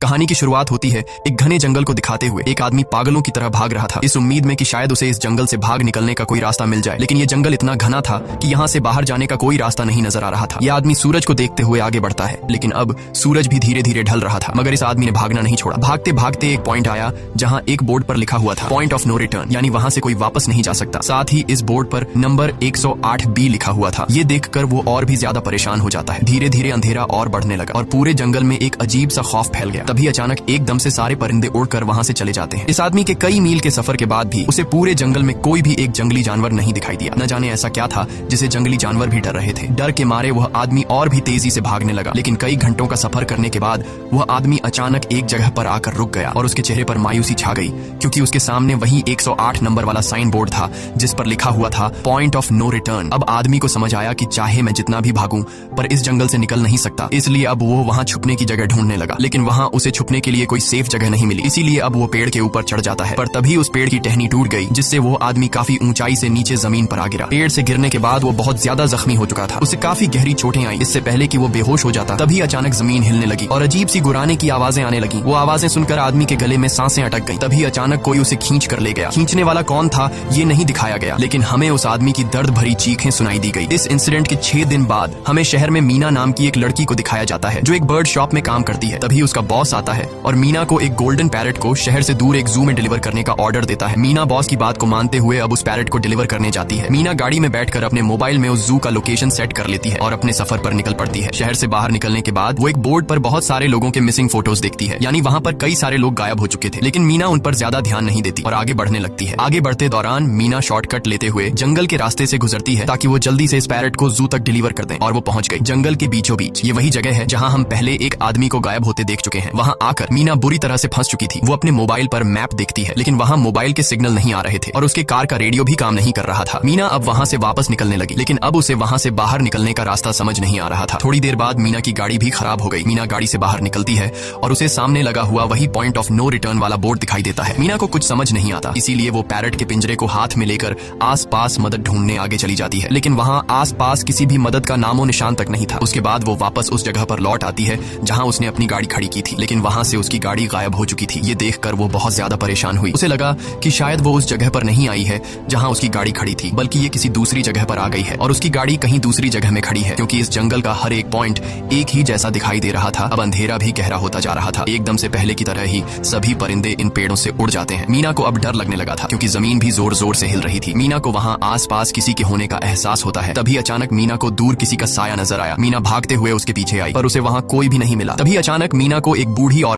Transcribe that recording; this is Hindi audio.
कहानी की शुरुआत होती है एक घने जंगल को दिखाते हुए। एक आदमी पागलों की तरह भाग रहा था, इस उम्मीद में कि शायद उसे इस जंगल से भाग निकलने का कोई रास्ता मिल जाए, लेकिन ये जंगल इतना घना था कि यहाँ से बाहर जाने का कोई रास्ता नहीं नजर आ रहा था। यह आदमी सूरज को देखते हुए आगे बढ़ता है, लेकिन अब सूरज भी धीरे धीरे ढल रहा था, मगर इस आदमी ने भागना नहीं छोड़ा। भागते भागते एक पॉइंट आया जहाँ एक बोर्ड पर लिखा हुआ था पॉइंट ऑफ नो रिटर्न, यानी वहाँ से कोई वापस नहीं जा सकता। साथ ही इस बोर्ड पर नंबर 108B लिखा हुआ था। ये देखकर वो और भी ज्यादा परेशान हो जाता है। धीरे धीरे अंधेरा और बढ़ने लगा और पूरे जंगल में एक अजीब सा खौफ फैल गया। तभी अचानक एकदम से सारे परिंदे उड़कर वहाँ से चले जाते हैं। इस आदमी के कई मील के सफर के बाद भी उसे पूरे जंगल में कोई भी एक जंगली जानवर नहीं दिखाई दिया। न जाने ऐसा क्या था जिसे जंगली जानवर भी डर रहे थे। डर के मारे वह आदमी और भी तेजी से भागने लगा, लेकिन कई घंटों का सफर करने के बाद वह आदमी अचानक एक जगह पर आकर रुक गया और उसके चेहरे पर मायूसी छा गई, क्योंकि उसके सामने वही 108 नंबर वाला साइन बोर्ड था जिस पर लिखा हुआ था पॉइंट ऑफ नो रिटर्न। अब आदमी को समझ आया कि चाहे मैं जितना भी भागूं पर इस जंगल से निकल नहीं सकता, इसलिए अब वो वहाँ छुपने की जगह ढूंढने लगा, लेकिन वहाँ उसे छुपने के लिए कोई सेफ जगह नहीं मिली। इसीलिए अब वो पेड़ के ऊपर चढ़ जाता है, पर तभी उस पेड़ की टहनी टूट गई, जिससे वो आदमी काफी ऊंचाई से नीचे जमीन पर आ गिरा। पेड़ से गिरने के बाद वो बहुत ज्यादा जख्मी हो चुका था, उसे काफी गहरी चोटें आई। इससे पहले कि वो बेहोश हो जाता तभी अचानक जमीन हिलने लगी और अजीब सी गुराने की आवाजें आने लगी। वो आवाजें सुनकर आदमी के गले में सांसें अटक गईं। तभी अचानक कोई उसे खींच कर ले गया। खींचने वाला कौन था ये नहीं दिखाया गया, लेकिन हमें उस आदमी की दर्द भरी चीखें सुनाई दी गई। इस इंसिडेंट के 6 दिन बाद हमें शहर में मीना नाम की एक लड़की को दिखाया जाता है जो एक बर्ड शॉप में काम करती है। तभी उसका बॉस आता है और मीना को एक गोल्डन पैरेट को शहर से दूर एक जू में डिलीवर करने का ऑर्डर देता है। मीना बॉस की बात को मानते हुए अब उस पैरेट को डिलीवर करने जाती है। मीना गाड़ी में बैठकर अपने मोबाइल में उस जू का लोकेशन सेट कर लेती है और अपने सफर पर निकल पड़ती है। शहर से बाहर निकलने के बाद वो एक बोर्ड पर बहुत सारे लोगों के मिसिंग फोटोज देखती है, यानी वहाँ पर कई सारे लोग गायब हो चुके थे, लेकिन मीना उन पर ज्यादा ध्यान नहीं देती और आगे बढ़ने लगती है। आगे बढ़ते दौरान मीना शॉर्टकट लेते हुए जंगल के रास्ते से गुजरती है ताकि वो जल्दी से इस पैरेट को जू तक डिलीवर कर दें, और वो पहुंच गई जंगल के बीचों बीच। ये वही जगह है जहाँ हम पहले एक आदमी को गायब होते देख चुके हैं। वहाँ आकर मीना बुरी तरह से फंस चुकी थी। वो अपने मोबाइल पर मैप देखती है, लेकिन वहाँ मोबाइल के सिग्नल नहीं आ रहे थे और उसके कार का रेडियो भी काम नहीं कर रहा था। मीना अब वहाँ से वापस निकलने लगी, लेकिन अब उसे वहाँ से बाहर निकलने का रास्ता समझ नहीं आ रहा था। थोड़ी देर बाद मीना की गाड़ी भी खराब हो गई। मीना गाड़ी से बाहर निकलती है और उसे सामने लगा हुआ वही पॉइंट ऑफ नो रिटर्न वाला बोर्ड दिखाई देता है। मीना को कुछ समझ नहीं आता, इसीलिए वो पैरेट के पिंजरे को हाथ में लेकर आसपास मदद ढूंढने आगे चली जाती है, लेकिन वहाँ आसपास किसी भी मदद का नामो निशान तक नहीं था। उसके बाद वो वापस उस जगह पर लौट आती है जहाँ उसने अपनी गाड़ी खड़ी की थी, लेकिन वहाँ से उसकी गाड़ी गायब हो चुकी थी। ये देखकर वो बहुत ज्यादा परेशान हुई। उसे लगा कि शायद वो उस जगह पर नहीं आई है जहाँ उसकी गाड़ी खड़ी थी, बल्कि ये किसी दूसरी जगह पर आ गई है और उसकी गाड़ी कहीं दूसरी जगह में खड़ी है, क्योंकि इस जंगल का हर एक पॉइंट एक ही जैसा दिखाई दे रहा था। अब अंधेरा भी गहरा होता जा रहा था। एकदम से पहले की तरह ही सभी परिंदे इन पेड़ों से उड़ जाते हैं। मीना को अब डर लगने लगा था, क्योंकि जमीन भी जोर जोर से हिल रही थी। मीना को वहाँ आसपास किसी के होने का एहसास होता है। तभी अचानक मीना को दूर किसी का साया नजर आया। मीना भागते हुए उसके पीछे आई, पर उसे वहाँ कोई भी नहीं मिला। तभी अचानक मीना को एक बूढ़ी और